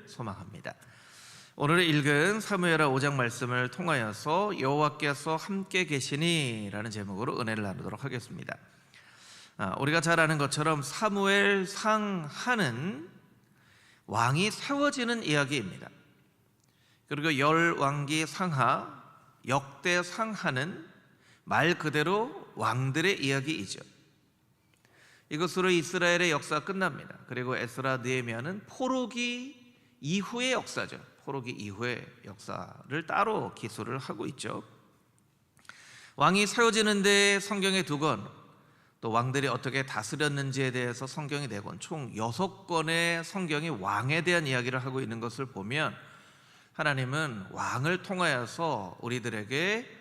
소망합니다. 오늘 읽은 사무엘하 5장 말씀을 통하여서 여호와께서 함께 계시니 라는 제목으로 은혜를 나누도록 하겠습니다. 우리가 잘 아는 것처럼 사무엘 상하는 왕이 세워지는 이야기입니다. 그리고 열왕기 상하, 역대 상하는 말 그대로 왕들의 이야기이죠. 이것으로 이스라엘의 역사가 끝납니다. 그리고 에스라, 느헤미야는 포로기 이후의 역사죠. 포로기 이후의 역사를 따로 기술을 하고 있죠. 왕이 세워지는데 성경에 2권, 또 왕들이 어떻게 다스렸는지에 대해서 성경이 4권, 총 6권의 성경이 왕에 대한 이야기를 하고 있는 것을 보면 하나님은 왕을 통하여서 우리들에게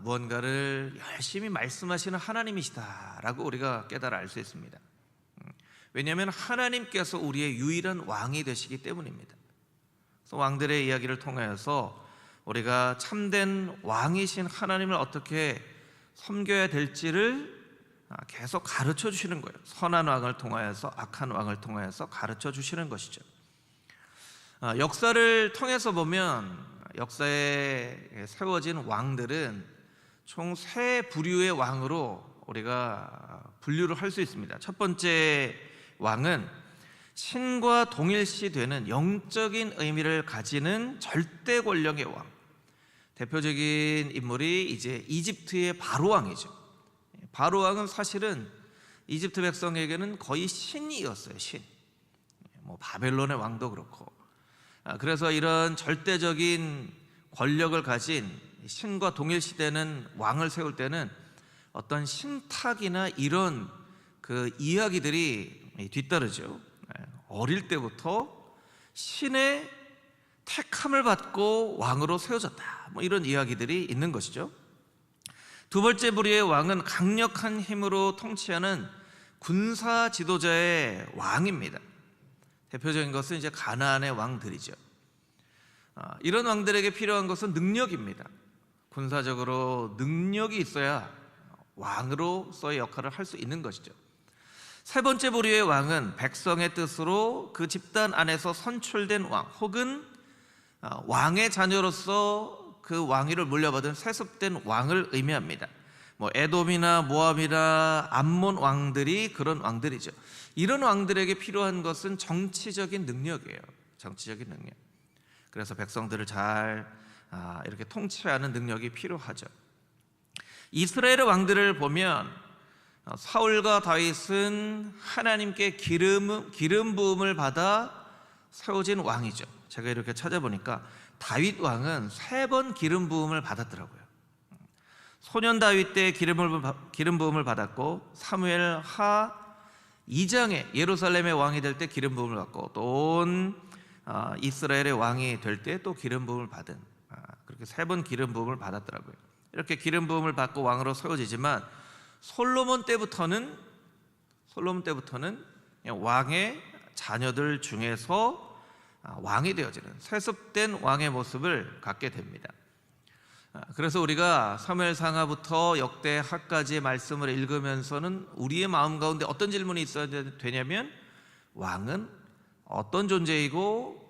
무언가를 열심히 말씀하시는 하나님이시다라고 우리가 깨달아 알 수 있습니다. 왜냐하면 하나님께서 우리의 유일한 왕이 되시기 때문입니다. 그래서 왕들의 이야기를 통하여서 우리가 참된 왕이신 하나님을 어떻게 섬겨야 될지를 계속 가르쳐 주시는 거예요. 선한 왕을 통하여서 악한 왕을 통하여서 가르쳐 주시는 것이죠. 역사를 통해서 보면 역사에 세워진 왕들은 총 3부류의 왕으로 우리가 분류를 할 수 있습니다. 첫 번째 왕은 신과 동일시되는 영적인 의미를 가지는 절대 권력의 왕. 대표적인 인물이 이제 이집트의 바로 왕이죠. 바로 왕은 사실은 이집트 백성에게는 거의 신이었어요. 신. 바벨론의 왕도 그렇고. 그래서 이런 절대적인 권력을 가진 신과 동일시되는 왕을 세울 때는 어떤 신탁이나 이런 그 이야기들이 뒤따르죠. 어릴 때부터 신의 택함을 받고 왕으로 세워졌다, 이런 이야기들이 있는 것이죠. 2번째 부류의 왕은 강력한 힘으로 통치하는 군사 지도자의 왕입니다. 대표적인 것은 이제 가나안의 왕들이죠. 이런 왕들에게 필요한 것은 능력입니다. 군사적으로 능력이 있어야 왕으로서의 역할을 할 수 있는 것이죠. 3번째 부류의 왕은 백성의 뜻으로 그 집단 안에서 선출된 왕, 혹은 왕의 자녀로서 그 왕위를 물려받은 세습된 왕을 의미합니다. 에돔이나 모압이나 암몬 왕들이 그런 왕들이죠. 이런 왕들에게 필요한 것은 정치적인 능력이에요. 정치적인 능력. 그래서 백성들을 잘 이렇게 통치하는 능력이 필요하죠. 이스라엘의 왕들을 보면 사울과 다윗은 하나님께 기름 부음을 받아 세워진 왕이죠. 제가 이렇게 찾아보니까 다윗 왕은 3번 기름 부음을 받았더라고요. 소년 다윗 때 기름 부음을 받았고, 사무엘 하 2장에 예루살렘의 왕이 될 때 기름 부음을 받고, 또 온 이스라엘의 왕이 될 때 또 기름 부음을 받은, 그렇게 3번 기름 부음을 받았더라고요. 이렇게 기름 부음을 받고 왕으로 세워지지만 솔로몬 때부터는 왕의 자녀들 중에서 왕이 되어지는 세습된 왕의 모습을 갖게 됩니다. 그래서 우리가 사무엘상하부터 역대하까지의 말씀을 읽으면서는 우리의 마음 가운데 어떤 질문이 있어야 되냐면, 왕은 어떤 존재이고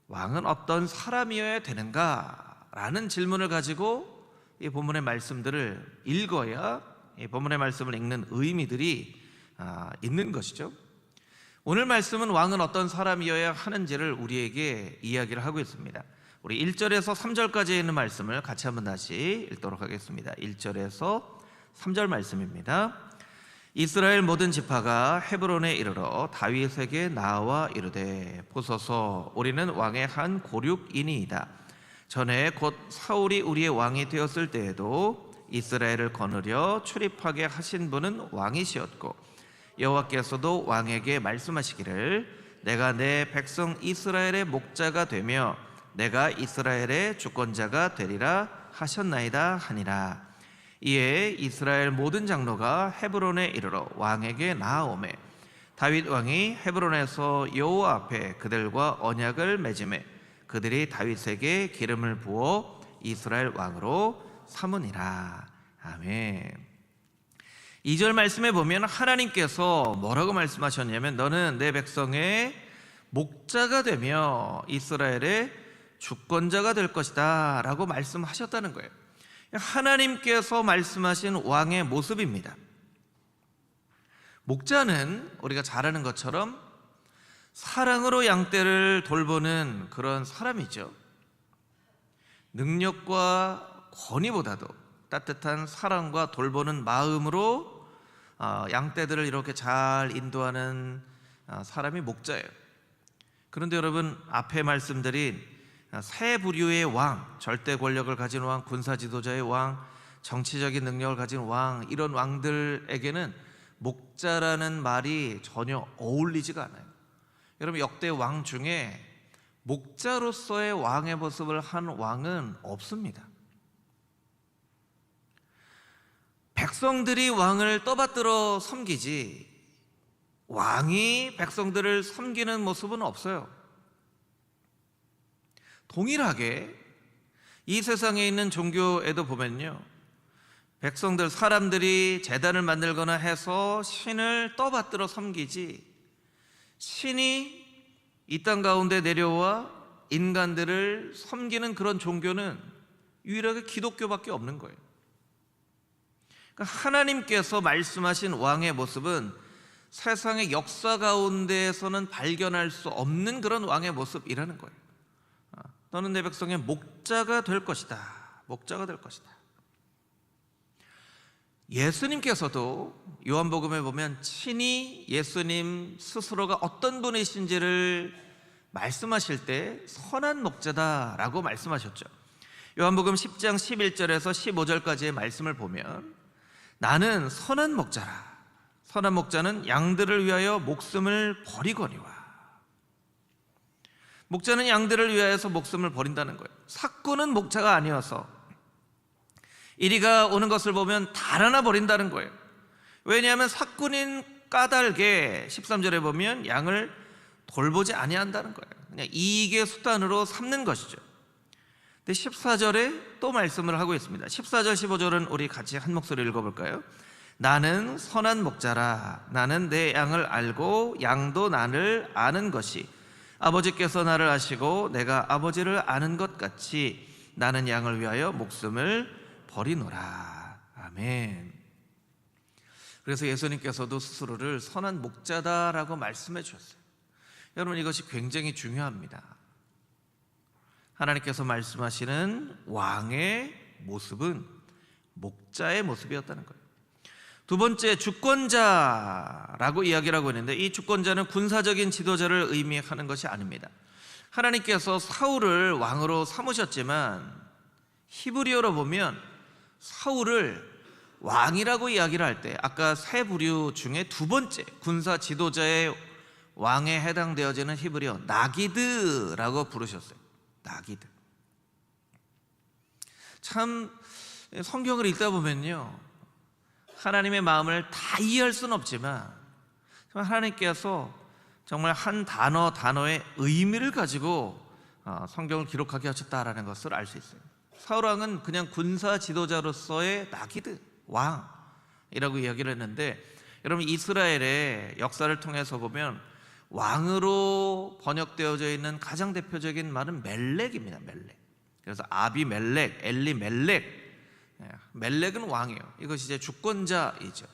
왕은 어떤 사람이어야 되는가 라는 질문을 가지고 이 본문의 말씀들을 읽어야 이 본문의 말씀을 읽는 의미들이 있는 것이죠. 오늘 말씀은 왕은 어떤 사람이어야 하는지를 우리에게 이야기를 하고 있습니다. 우리 1절에서 3절까지 있는 말씀을 같이 한번 다시 읽도록 하겠습니다. 1절에서 3절 말씀입니다. 이스라엘 모든 지파가 헤브론에 이르러 다윗에게 나와 이르되, 보소서, 우리는 왕의 한 고륙이니이다. 전에 곧 사울이 우리의 왕이 되었을 때에도 이스라엘을 거느려 출입하게 하신 분은 왕이시었고, 여호와께서도 왕에게 말씀하시기를 내가 내 백성 이스라엘의 목자가 되며 내가 이스라엘의 주권자가 되리라 하셨나이다 하니라. 이에 이스라엘 모든 장로가 헤브론에 이르러 왕에게 나아오매 다윗 왕이 헤브론에서 여호와 앞에 그들과 언약을 맺음에 그들이 다윗에게 기름을 부어 이스라엘 왕으로 삼으니라. 아멘. 2절 말씀에 보면 하나님께서 뭐라고 말씀하셨냐면, 너는 내 백성의 목자가 되며 이스라엘의 주권자가 될 것이다 라고 말씀하셨다는 거예요. 하나님께서 말씀하신 왕의 모습입니다. 목자는 우리가 잘 아는 것처럼 사랑으로 양떼를 돌보는 그런 사람이죠. 능력과 권위보다도 따뜻한 사랑과 돌보는 마음으로 양떼들을 이렇게 잘 인도하는 사람이 목자예요. 그런데 여러분, 앞에 말씀드린 세 부류의 왕, 절대 권력을 가진 왕, 군사 지도자의 왕, 정치적인 능력을 가진 왕, 이런 왕들에게는 목자라는 말이 전혀 어울리지가 않아요. 여러분, 역대 왕 중에 목자로서의 왕의 모습을 한 왕은 없습니다. 백성들이 왕을 떠받들어 섬기지 왕이 백성들을 섬기는 모습은 없어요. 동일하게 이 세상에 있는 종교에도 보면요, 백성들, 사람들이 제단을 만들거나 해서 신을 떠받들어 섬기지 신이 이 땅 가운데 내려와 인간들을 섬기는 그런 종교는 유일하게 기독교밖에 없는 거예요. 그러니까 하나님께서 말씀하신 왕의 모습은 세상의 역사 가운데에서는 발견할 수 없는 그런 왕의 모습이라는 거예요. 너는 내 백성의 목자가 될 것이다. 목자가 될 것이다. 예수님께서도 요한복음에 보면 친히 예수님 스스로가 어떤 분이신지를 말씀하실 때 선한 목자다라고 말씀하셨죠. 요한복음 10장 11절에서 15절까지의 말씀을 보면 나는 선한 목자라. 선한 목자는 양들을 위하여 목숨을 버리거니와. 목자는 양들을 위하여서 목숨을 버린다는 거예요. 삭구는 목자가 아니어서 이리가 오는 것을 보면 달아나 버린다는 거예요. 왜냐하면 삭구는 까닭에 13절에 보면 양을 돌보지 아니한다는 거예요. 그냥 이익의 수단으로 삼는 것이죠. 근데 14절에 또 말씀을 하고 있습니다. 14절 15절은 우리 같이 한 목소리 읽어볼까요? 나는 선한 목자라. 나는 내 양을 알고 양도 나를 아는 것이 아버지께서 나를 아시고 내가 아버지를 아는 것 같이 나는 양을 위하여 목숨을 버리노라. 아멘. 그래서 예수님께서도 스스로를 선한 목자다라고 말씀해 주셨어요. 여러분, 이것이 굉장히 중요합니다. 하나님께서 말씀하시는 왕의 모습은 목자의 모습이었다는 거예요. 두 번째, 주권자라고 이야기를 하고 있는데 이 주권자는 군사적인 지도자를 의미하는 것이 아닙니다. 하나님께서 사울을 왕으로 삼으셨지만 히브리어로 보면 사울을 왕이라고 이야기를 할 때 아까 세 부류 중에 두 번째 군사 지도자의 왕에 해당되어지는 히브리어 나기드라고 부르셨어요. 나기드. 참 성경을 읽다 보면요, 하나님의 마음을 다 이해할 수는 없지만 하나님께서 정말 한 단어 단어의 의미를 가지고 성경을 기록하게 하셨다라는 것을 알 수 있어요. 사울왕은 그냥 군사 지도자로서의 나기드 왕이라고 이야기를 했는데, 여러분 이스라엘의 역사를 통해서 보면 왕으로 번역되어져 있는 가장 대표적인 말은 멜렉입니다. 멜렉. 그래서 아비멜렉, 엘리멜렉, 멜렉은 왕이에요. 이것이 이제 주권자이죠.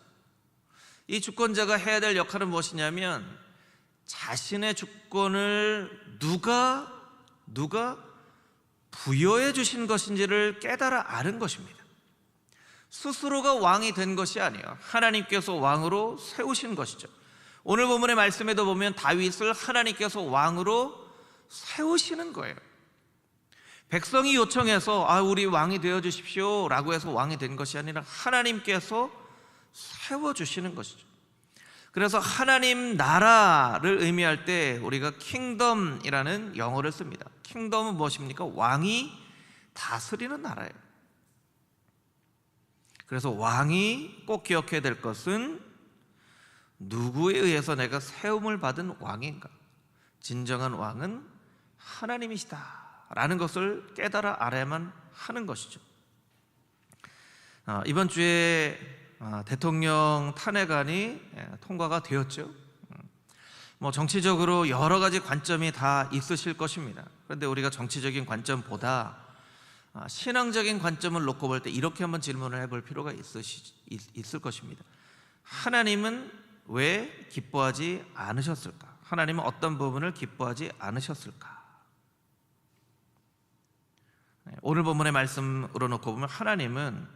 이 주권자가 해야 될 역할은 무엇이냐면 자신의 주권을 누가 부여해 주신 것인지를 깨달아 아는 것입니다. 스스로가 왕이 된 것이 아니에요. 하나님께서 왕으로 세우신 것이죠. 오늘 본문의 말씀에도 보면 다윗을 하나님께서 왕으로 세우시는 거예요. 백성이 요청해서 우리 왕이 되어주십시오 라고 해서 왕이 된 것이 아니라 하나님께서 세워주시는 것이죠. 그래서 하나님 나라를 의미할 때 우리가 킹덤이라는 영어를 씁니다. 킹덤은 무엇입니까? 왕이 다스리는 나라예요. 그래서 왕이 꼭 기억해야 될 것은 누구에 의해서 내가 세움을 받은 왕인가? 진정한 왕은 하나님이시다 라는 것을 깨달아 알아야만 하는 것이죠. 이번 주에 대통령 탄핵안이 통과가 되었죠. 정치적으로 여러 가지 관점이 다 있으실 것입니다. 그런데 우리가 정치적인 관점보다 신앙적인 관점을 놓고 볼 때 이렇게 한번 질문을 해볼 필요가 있을 것입니다. 하나님은 왜 기뻐하지 않으셨을까? 하나님은 어떤 부분을 기뻐하지 않으셨을까? 오늘 본문의 말씀으로 놓고 보면 하나님은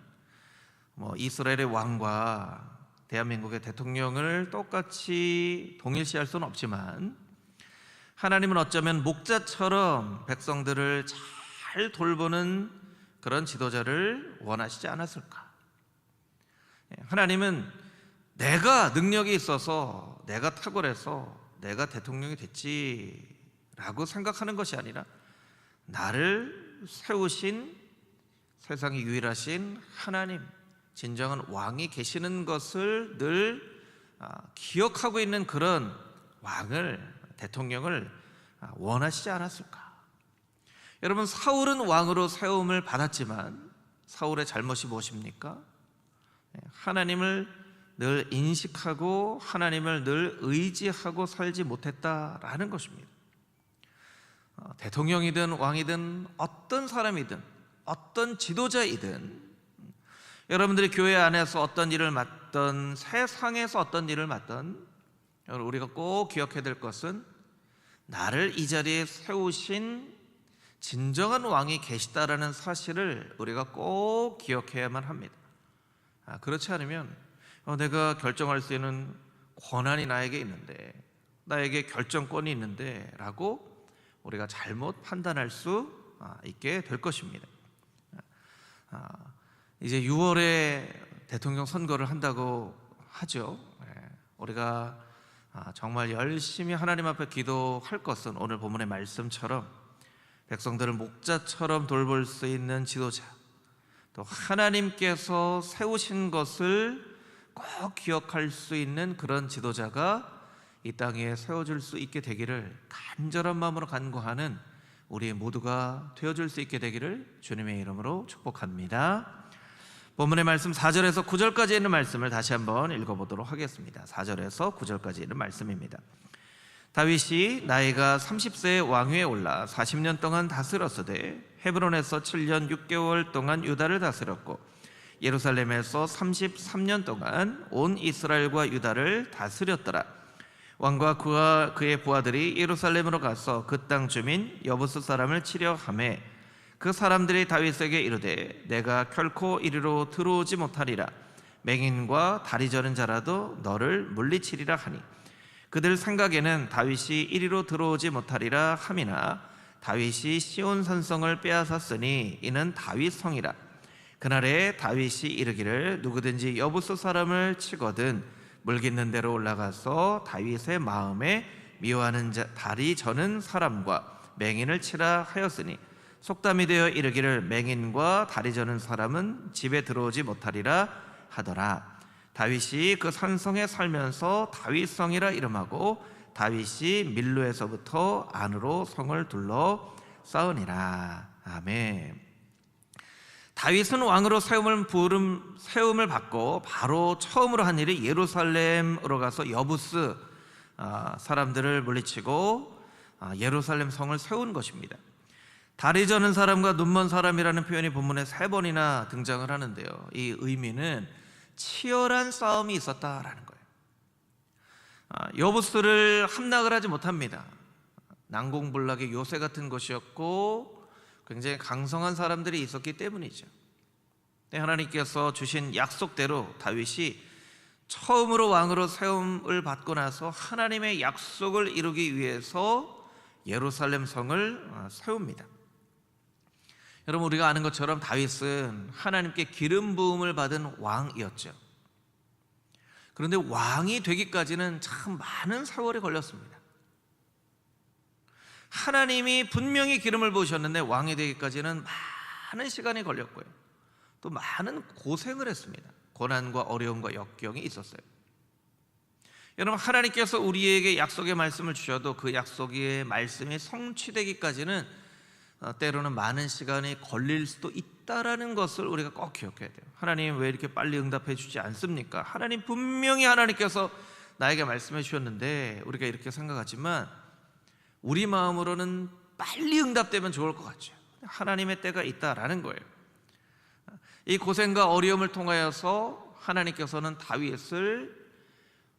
이스라엘의 왕과 대한민국의 대통령을 똑같이 동일시할 수는 없지만 하나님은 어쩌면 목자처럼 백성들을 잘 돌보는 그런 지도자를 원하시지 않았을까? 하나님은 내가 능력이 있어서, 내가 탁월해서 내가 대통령이 됐지라고 생각하는 것이 아니라 나를 세우신 세상에 유일하신 하나님, 진정한 왕이 계시는 것을 늘 기억하고 있는 그런 왕을, 대통령을 원하시지 않았을까? 여러분, 사울은 왕으로 세움을 받았지만 사울의 잘못이 무엇입니까? 하나님을 늘 인식하고 하나님을 늘 의지하고 살지 못했다라는 것입니다. 대통령이든 왕이든 어떤 사람이든 어떤 지도자이든 여러분들이 교회 안에서 어떤 일을 맡던, 세상에서 어떤 일을 맡던, 여러분 우리가 꼭 기억해야 될 것은 나를 이 자리에 세우신 진정한 왕이 계시다라는 사실을 우리가 꼭 기억해야만 합니다. 그렇지 않으면 내가 결정할 수 있는 권한이 나에게 있는데, 나에게 결정권이 있는데 라고 우리가 잘못 판단할 수 있게 될 것입니다. 이제 6월에 대통령 선거를 한다고 하죠. 우리가 정말 열심히 하나님 앞에 기도할 것은 오늘 본문의 말씀처럼 백성들을 목자처럼 돌볼 수 있는 지도자, 또 하나님께서 세우신 것을 꼭 기억할 수 있는 그런 지도자가 이 땅에 세워질 수 있게 되기를 간절한 마음으로 간구하는 우리 모두가 되어줄 수 있게 되기를 주님의 이름으로 축복합니다. 본문의 말씀 4절에서 9절까지 있는 말씀을 다시 한번 읽어보도록 하겠습니다. 4절에서 9절까지 있는 말씀입니다. 다윗이 나이가 30세의 왕위에 올라 40년 동안 다스렸으되 헤브론에서 7년 6개월 동안 유다를 다스렸고 예루살렘에서 33년 동안 온 이스라엘과 유다를 다스렸더라. 왕과 그와 그의 부하들이 예루살렘으로 가서 그 땅 주민 여부스 사람을 치려 하매 그 사람들이 다윗에게 이르되 내가 결코 이리로 들어오지 못하리라. 맹인과 다리 저는 자라도 너를 물리치리라 하니 그들 생각에는 다윗이 이리로 들어오지 못하리라 함이나 다윗이 시온 산성을 빼앗았으니 이는 다윗 성이라. 그날에 다윗이 이르기를 누구든지 여부스 사람을 치거든 물깃는 대로 올라가서 다윗의 마음에 미워하는 다리 저는 사람과 맹인을 치라 하였으니 속담이 되어 이르기를 맹인과 다리 저는 사람은 집에 들어오지 못하리라 하더라. 다윗이 그 산성에 살면서 다윗성이라 이름하고 다윗이 밀로에서부터 안으로 성을 둘러 쌓으니라. 아멘. 다윗은 왕으로 세움을 받고 바로 처음으로 한 일이 예루살렘으로 가서 여부스 사람들을 물리치고 예루살렘 성을 세운 것입니다. 다리 저는 사람과 눈먼 사람이라는 표현이 본문에 3번이나 등장을 하는데요, 이 의미는 치열한 싸움이 있었다라는 거예요. 여부스를 함락을 하지 못합니다. 난공불락의 요새 같은 것이었고 굉장히 강성한 사람들이 있었기 때문이죠. 하나님께서 주신 약속대로 다윗이 처음으로 왕으로 세움을 받고 나서 하나님의 약속을 이루기 위해서 예루살렘 성을 세웁니다. 여러분, 우리가 아는 것처럼 다윗은 하나님께 기름 부음을 받은 왕이었죠. 그런데 왕이 되기까지는 참 많은 세월이 걸렸습니다. 하나님이 분명히 기름을 부으셨는데 왕이 되기까지는 많은 시간이 걸렸고요, 또 많은 고생을 했습니다. 고난과 어려움과 역경이 있었어요. 여러분, 하나님께서 우리에게 약속의 말씀을 주셔도 그 약속의 말씀이 성취되기까지는 때로는 많은 시간이 걸릴 수도 있다라는 것을 우리가 꼭 기억해야 돼요. 하나님 왜 이렇게 빨리 응답해 주지 않습니까? 하나님 분명히 하나님께서 나에게 말씀해 주셨는데 우리가 이렇게 생각하지만 우리 마음으로는 빨리 응답되면 좋을 것 같죠. 하나님의 때가 있다라는 거예요. 이 고생과 어려움을 통하여서 하나님께서는 다윗을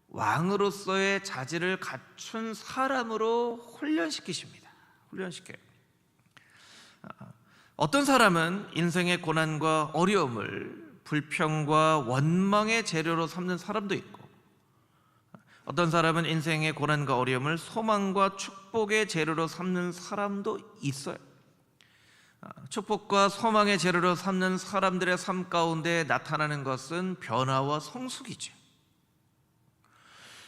왕으로서의 자질을 갖춘 사람으로 훈련시키십니다. 훈련시켜요. 어떤 사람은 인생의 고난과 어려움을 불평과 원망의 재료로 삼는 사람도 있고, 어떤 사람은 인생의 고난과 어려움을 소망과 축복의 재료로 삼는 사람도 있어요. 축복과 소망의 재료로 삼는 사람들의 삶 가운데 나타나는 것은 변화와 성숙이죠.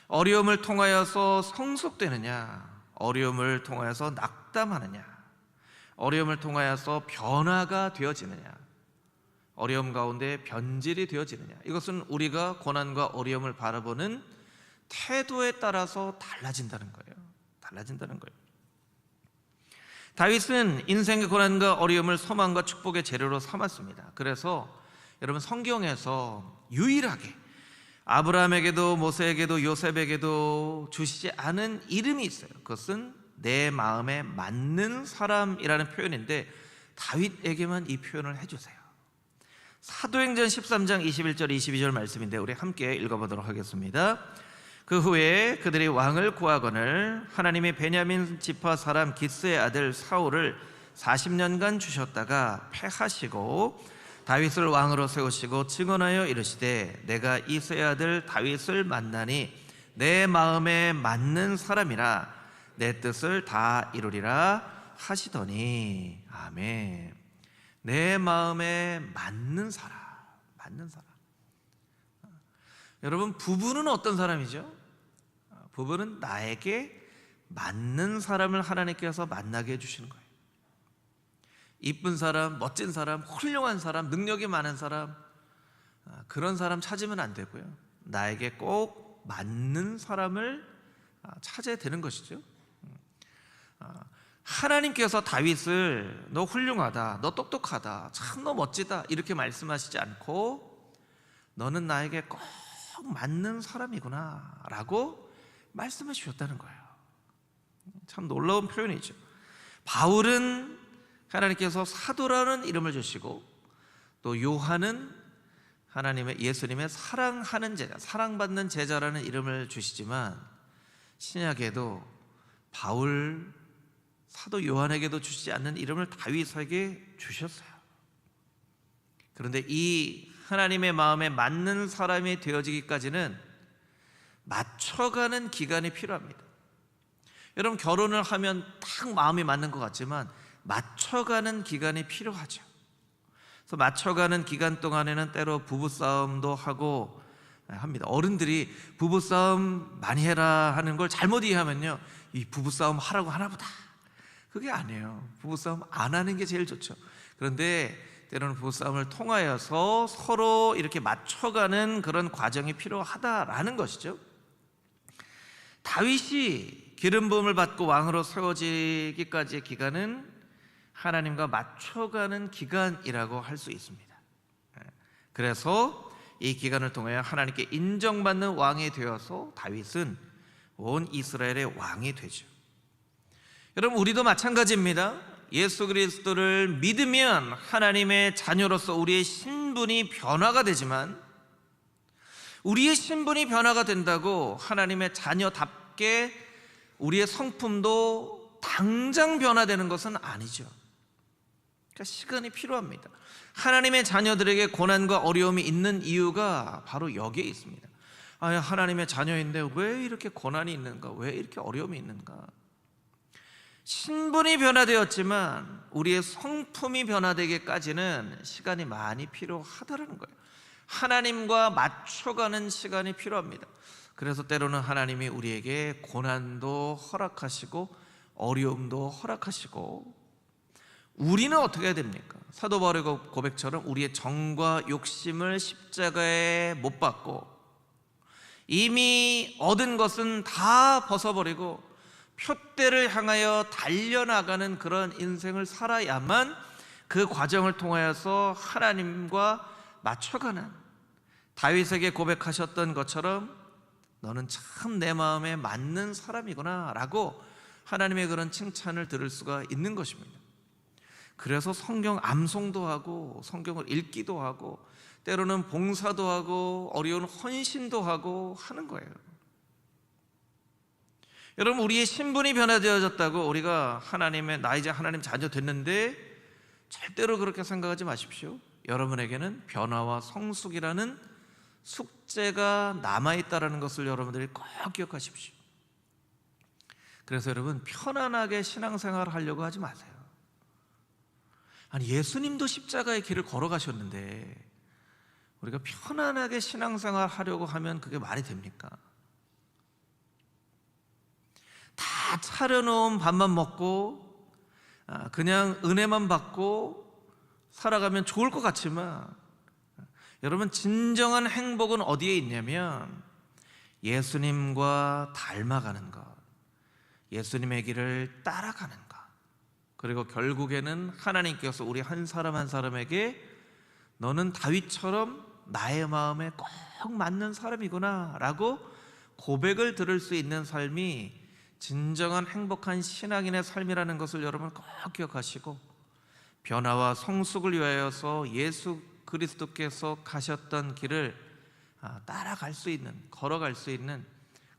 어려움을 통하여서 성숙되느냐, 어려움을 통하여서 낙담하느냐, 어려움을 통하여서 변화가 되어지느냐, 어려움 가운데 변질이 되어지느냐, 이것은 우리가 고난과 어려움을 바라보는 태도에 따라서 달라진다는 거예요. 달라진다는 거예요. 다윗은 인생의 고난과 어려움을 소망과 축복의 재료로 삼았습니다. 그래서 여러분, 성경에서 유일하게 아브라함에게도 모세에게도 요셉에게도 주시지 않은 이름이 있어요. 그것은 내 마음에 맞는 사람이라는 표현인데 다윗에게만 이 표현을 해주세요. 사도행전 13장 21절 22절 말씀인데 우리 함께 읽어보도록 하겠습니다. 그 후에 그들이 왕을 구하거늘 하나님이 베냐민 지파 사람 기스의 아들 사울을 40년간 주셨다가 패하시고 다윗을 왕으로 세우시고 증언하여 이르시되 내가 이새의 아들 다윗을 만나니 내 마음에 맞는 사람이라 내 뜻을 다 이루리라 하시더니. 아멘. 내 마음에 맞는 사람, 맞는 사람. 여러분, 부부는 어떤 사람이죠? 부부는 나에게 맞는 사람을 하나님께서 만나게 해주시는 거예요. 이쁜 사람, 멋진 사람, 훌륭한 사람, 능력이 많은 사람, 그런 사람 찾으면 안 되고요. 나에게 꼭 맞는 사람을 찾아야 되는 것이죠. 하나님께서 다윗을 너 훌륭하다, 너 똑똑하다, 참 너 멋지다 이렇게 말씀하시지 않고 너는 나에게 꼭 맞는 사람이구나 라고 말씀해 주셨다는 거예요. 참 놀라운 표현이죠. 바울은 하나님께서 사도라는 이름을 주시고 또 요한은 하나님의 예수님의 사랑하는 제자, 사랑받는 제자라는 이름을 주시지만 신약에도 바울, 사도 요한에게도 주시지 않는 이름을 다윗에게 주셨어요. 그런데 이 하나님의 마음에 맞는 사람이 되어지기까지는 맞춰가는 기간이 필요합니다. 여러분, 결혼을 하면 딱 마음이 맞는 것 같지만 맞춰가는 기간이 필요하죠. 그래서 맞춰가는 기간 동안에는 때로 부부싸움도 하고 합니다. 어른들이 부부싸움 많이 해라 하는 걸 잘못 이해하면요, 이 부부싸움 하라고 하나 보다. 그게 아니에요. 부부싸움 안 하는 게 제일 좋죠. 그런데 때로는 부부싸움을 통하여서 서로 이렇게 맞춰가는 그런 과정이 필요하다라는 것이죠. 다윗이 기름 부음을 받고 왕으로 세워지기까지의 기간은 하나님과 맞춰가는 기간이라고 할 수 있습니다. 그래서 이 기간을 통하여 하나님께 인정받는 왕이 되어서 다윗은 온 이스라엘의 왕이 되죠. 여러분, 우리도 마찬가지입니다. 예수 그리스도를 믿으면 하나님의 자녀로서 우리의 신분이 변화가 되지만 우리의 신분이 변화가 된다고 하나님의 자녀답게 우리의 성품도 당장 변화되는 것은 아니죠. 그러니까 시간이 필요합니다. 하나님의 자녀들에게 고난과 어려움이 있는 이유가 바로 여기에 있습니다. 하나님의 자녀인데 왜 이렇게 고난이 있는가? 왜 이렇게 어려움이 있는가? 신분이 변화되었지만 우리의 성품이 변화되기까지는 시간이 많이 필요하다는 거예요. 하나님과 맞춰가는 시간이 필요합니다. 그래서 때로는 하나님이 우리에게 고난도 허락하시고 어려움도 허락하시고, 우리는 어떻게 해야 됩니까? 사도 바울의 고백처럼 우리의 정과 욕심을 십자가에 못 박고 이미 얻은 것은 다 벗어버리고 표대를 향하여 달려나가는 그런 인생을 살아야만 그 과정을 통하여서 하나님과 맞춰가는, 다윗에게 고백하셨던 것처럼 너는 참 내 마음에 맞는 사람이구나 라고 하나님의 그런 칭찬을 들을 수가 있는 것입니다. 그래서 성경 암송도 하고 성경을 읽기도 하고 때로는 봉사도 하고 어려운 헌신도 하고 하는 거예요. 여러분, 우리의 신분이 변화되어졌다고 우리가 나 이제 하나님 자녀 됐는데 절대로 그렇게 생각하지 마십시오. 여러분에게는 변화와 성숙이라는 숙제가 남아있다는 것을 여러분들이 꼭 기억하십시오. 그래서 여러분, 편안하게 신앙생활을 하려고 하지 마세요. 아니, 예수님도 십자가의 길을 걸어가셨는데 우리가 편안하게 신앙생활 하려고 하면 그게 말이 됩니까? 다 차려놓은 밥만 먹고 그냥 은혜만 받고 살아가면 좋을 것 같지만 여러분, 진정한 행복은 어디에 있냐면 예수님과 닮아가는 것, 예수님의 길을 따라가는 것, 그리고 결국에는 하나님께서 우리 한 사람 한 사람에게 너는 다윗처럼 나의 마음에 꼭 맞는 사람이구나 라고 고백을 들을 수 있는 삶이 진정한 행복한 신앙인의 삶이라는 것을 여러분 꼭 기억하시고, 변화와 성숙을 위하여서 예수 그리스도께서 가셨던 길을 따라갈 수 있는, 걸어갈 수 있는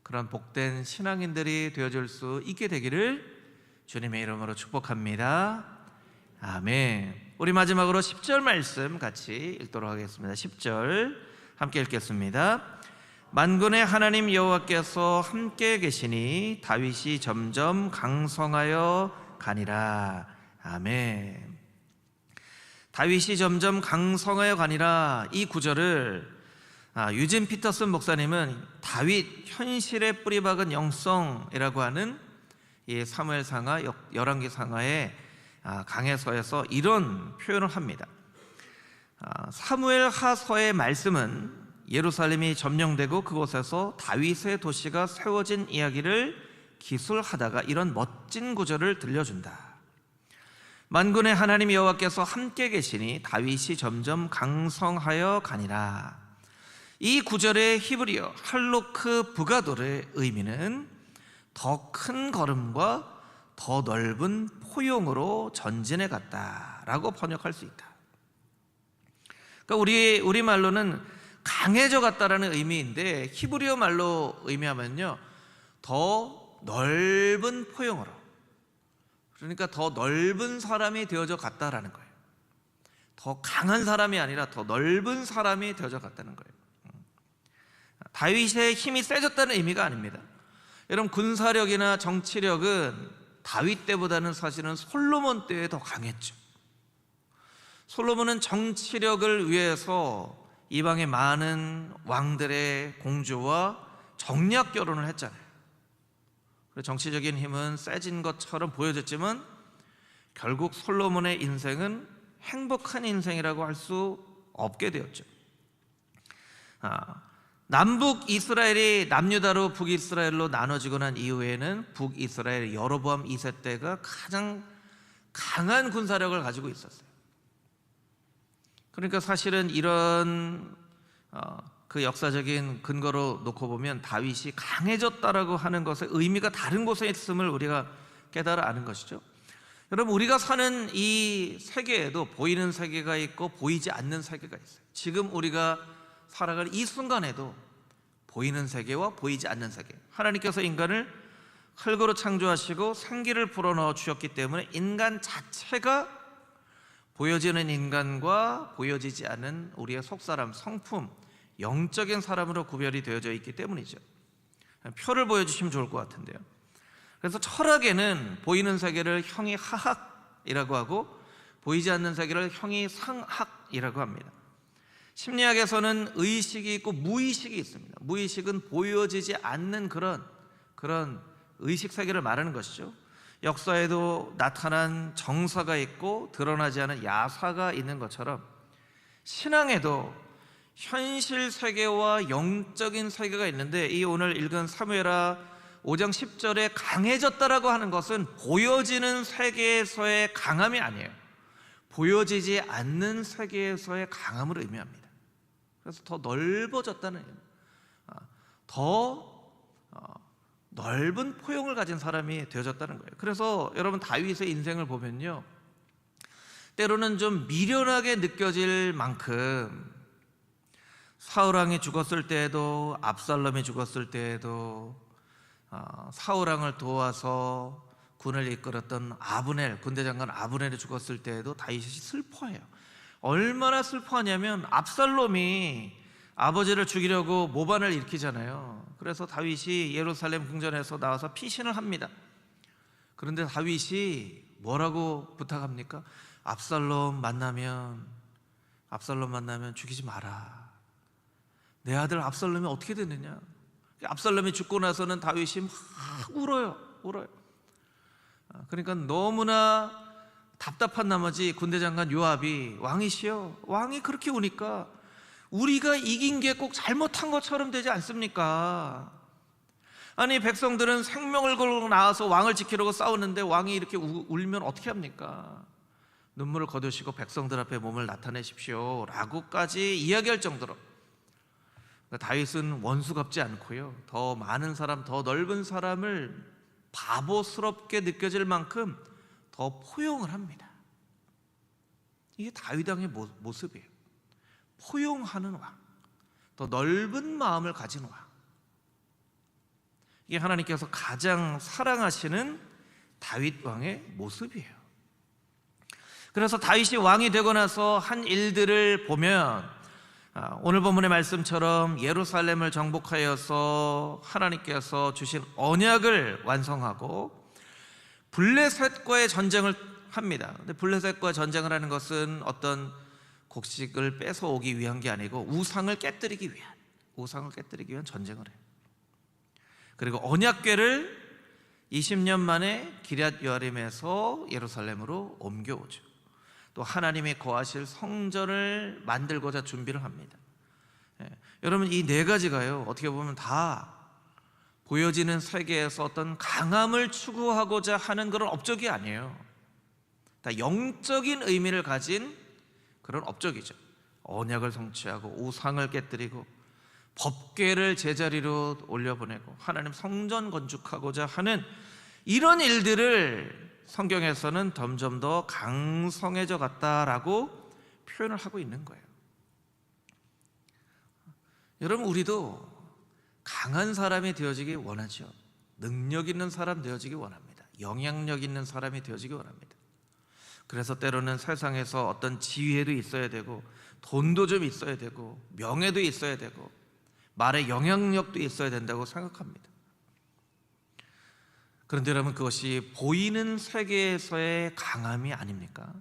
그런 복된 신앙인들이 되어줄 수 있게 되기를 주님의 이름으로 축복합니다. 아멘. 우리 마지막으로 10절 말씀 같이 읽도록 하겠습니다. 10절 함께 읽겠습니다. 만군의 하나님 여호와께서 함께 계시니 다윗이 점점 강성하여 가니라. 아멘. 다윗이 점점 강성하여 가니라, 이 구절을 유진 피터슨 목사님은 다윗 현실에 뿌리박은 영성이라고 하는 이 사무엘상하, 열왕기상하의 강해서에서 이런 표현을 합니다. 사무엘하서의 말씀은 예루살렘이 점령되고 그곳에서 다윗의 도시가 세워진 이야기를 기술하다가 이런 멋진 구절을 들려준다. 만군의 하나님 여호와께서 함께 계시니 다윗이 점점 강성하여 가니라. 이 구절의 히브리어 할로크 부가돌의 의미는 더 큰 걸음과 더 넓은 포용으로 전진해 갔다라고 번역할 수 있다. 그러니까 우리 말로는 강해져 갔다라는 의미인데 히브리어 말로 의미하면요, 더 넓은 포용으로, 그러니까 더 넓은 사람이 되어져 갔다라는 거예요. 더 강한 사람이 아니라 더 넓은 사람이 되어져 갔다는 거예요. 다윗의 힘이 세졌다는 의미가 아닙니다. 여러분, 군사력이나 정치력은 다윗 때보다는 사실은 솔로몬 때에 더 강했죠. 솔로몬은 정치력을 위해서 이방의 많은 왕들의 공주와 정략 결혼을 했잖아요. 정치적인 힘은 세진 것처럼 보여졌지만 결국 솔로몬의 인생은 행복한 인생이라고 할 수 없게 되었죠. 남북 이스라엘이 남유다로 북이스라엘로 나눠지고 난 이후에는 북이스라엘 여로보암 2세 때가 가장 강한 군사력을 가지고 있었어요. 그러니까 사실은 이런 그 역사적인 근거로 놓고 보면 다윗이 강해졌다라고 하는 것의 의미가 다른 곳에 있음을 우리가 깨달아 아는 것이죠. 여러분, 우리가 사는 이 세계에도 보이는 세계가 있고 보이지 않는 세계가 있어요. 지금 우리가 살아갈 이 순간에도 보이는 세계와 보이지 않는 세계, 하나님께서 인간을 흙으로 창조하시고 생기를 불어넣어 주셨기 때문에 인간 자체가 보여지는 인간과 보여지지 않는 우리의 속사람, 성품, 영적인 사람으로 구별이 되어져 있기 때문이죠. 표를 보여주시면 좋을 것 같은데요. 그래서 철학에는 보이는 세계를 형이 하학이라고 하고 보이지 않는 세계를 형이 상학이라고 합니다. 심리학에서는 의식이 있고 무의식이 있습니다. 무의식은 보여지지 않는 그런 의식 세계를 말하는 것이죠. 역사에도 나타난 정사가 있고 드러나지 않은 야사가 있는 것처럼 신앙에도 현실 세계와 영적인 세계가 있는데, 이 오늘 읽은 사무엘하 5장 10절에 강해졌다라고 하는 것은 보여지는 세계에서의 강함이 아니에요. 보여지지 않는 세계에서의 강함을 의미합니다. 그래서 더 넓어졌다는, 더 넓은 포용을 가진 사람이 되어졌다는 거예요. 그래서 여러분 다윗의 인생을 보면요, 때로는 좀 미련하게 느껴질 만큼 사울 왕이 죽었을 때에도, 압살롬이 죽었을 때에도, 사울 왕을 도와서 군을 이끌었던 아브넬, 군대 장관 아브넬이 죽었을 때에도 다윗이 슬퍼해요. 얼마나 슬퍼하냐면 압살롬이 아버지를 죽이려고 모반을 일으키잖아요. 그래서 다윗이 예루살렘 궁전에서 나와서 피신을 합니다. 그런데 다윗이 뭐라고 부탁합니까? 압살롬 만나면 죽이지 마라. 내 아들 압살롬이 어떻게 됐느냐? 압살롬이 죽고 나서는 다윗이 막 울어요. 그러니까 너무나 답답한 나머지 군대 장관 요압이, 왕이시여, 왕이 그렇게 우니까 우리가 이긴 게 꼭 잘못한 것처럼 되지 않습니까? 아니, 백성들은 생명을 걸고 나와서 왕을 지키려고 싸우는데 왕이 이렇게 울면 어떻게 합니까? 눈물을 거두시고 백성들 앞에 몸을 나타내십시오 라고까지 이야기할 정도로, 다윗은 원수 갚지 않고요, 더 많은 사람, 더 넓은 사람을 바보스럽게 느껴질 만큼 더 포용을 합니다. 이게 다윗 왕의 모습이에요. 포용하는 왕, 더 넓은 마음을 가진 왕. 이게 하나님께서 가장 사랑하시는 다윗 왕의 모습이에요. 그래서 다윗이 왕이 되고 나서 한 일들을 보면, 오늘 본문의 말씀처럼 예루살렘을 정복하여서 하나님께서 주신 언약을 완성하고 블레셋과의 전쟁을 합니다. 근데 블레셋과 전쟁을 하는 것은 어떤 곡식을 뺏어오기 위한 게 아니고 우상을 깨뜨리기 위한 전쟁을 해요. 그리고 언약궤를 20년 만에 기럇 여아림에서 예루살렘으로 옮겨오죠. 또 하나님이 거하실 성전을 만들고자 준비를 합니다. 여러분, 이 네 가지가요, 어떻게 보면 다 보여지는 세계에서 어떤 강함을 추구하고자 하는 그런 업적이 아니에요. 다 영적인 의미를 가진 그런 업적이죠. 언약을 성취하고 우상을 깨뜨리고 법궤를 제자리로 올려보내고 하나님 성전 건축하고자 하는 이런 일들을 성경에서는 점점 더 강성해져 갔다라고 표현을 하고 있는 거예요. 여러분, 우리도 강한 사람이 되어지기 원하죠. 능력 있는 사람 되어지기 원합니다. 영향력 있는 사람이 되어지기 원합니다. 그래서 때로는 세상에서 어떤 지위도 있어야 되고, 돈도 좀 있어야 되고, 명예도 있어야 되고, 말의 영향력도 있어야 된다고 생각합니다. 그런데 여러분, 그것이 보이는 세계에서의 강함이 아닙니까?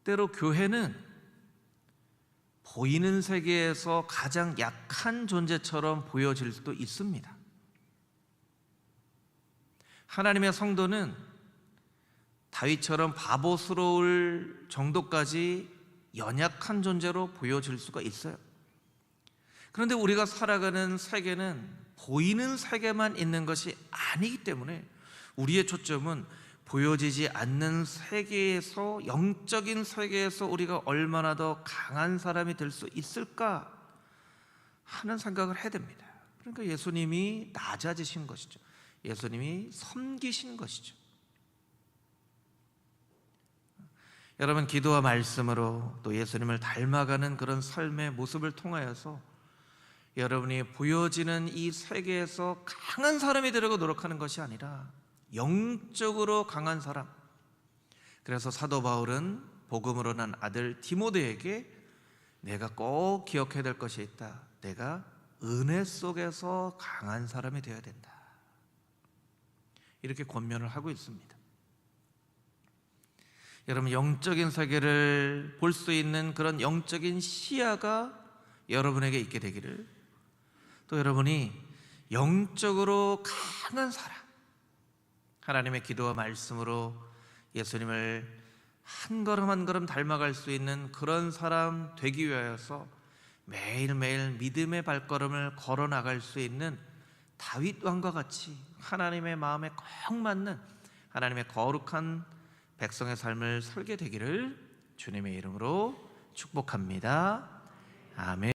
때로 교회는 보이는 세계에서 가장 약한 존재처럼 보여질 수도 있습니다. 하나님의 성도는 다윗처럼 바보스러울 정도까지 연약한 존재로 보여질 수가 있어요. 그런데 우리가 살아가는 세계는 보이는 세계만 있는 것이 아니기 때문에 우리의 초점은 보여지지 않는 세계에서, 영적인 세계에서 우리가 얼마나 더 강한 사람이 될 수 있을까 하는 생각을 해야 됩니다. 그러니까 예수님이 낮아지신 것이죠. 예수님이 섬기신 것이죠. 여러분, 기도와 말씀으로 또 예수님을 닮아가는 그런 삶의 모습을 통하여서 여러분이 보여지는 이 세계에서 강한 사람이 되려고 노력하는 것이 아니라 영적으로 강한 사람. 그래서 사도 바울은 복음으로 난 아들 디모데에게 내가 꼭 기억해야 될 것이 있다. 내가 은혜 속에서 강한 사람이 되어야 된다. 이렇게 권면을 하고 있습니다. 여러분, 영적인 세계를 볼 수 있는 그런 영적인 시야가 여러분에게 있게 되기를, 또 여러분이 영적으로 강한 사람, 하나님의 기도와 말씀으로 예수님을 한 걸음 한 걸음 닮아갈 수 있는 그런 사람 되기 위하여서 매일매일 믿음의 발걸음을 걸어 나갈 수 있는 다윗 왕과 같이 하나님의 마음에 꼭 맞는 하나님의 거룩한 백성의 삶을 살게 되기를 주님의 이름으로 축복합니다. 아멘.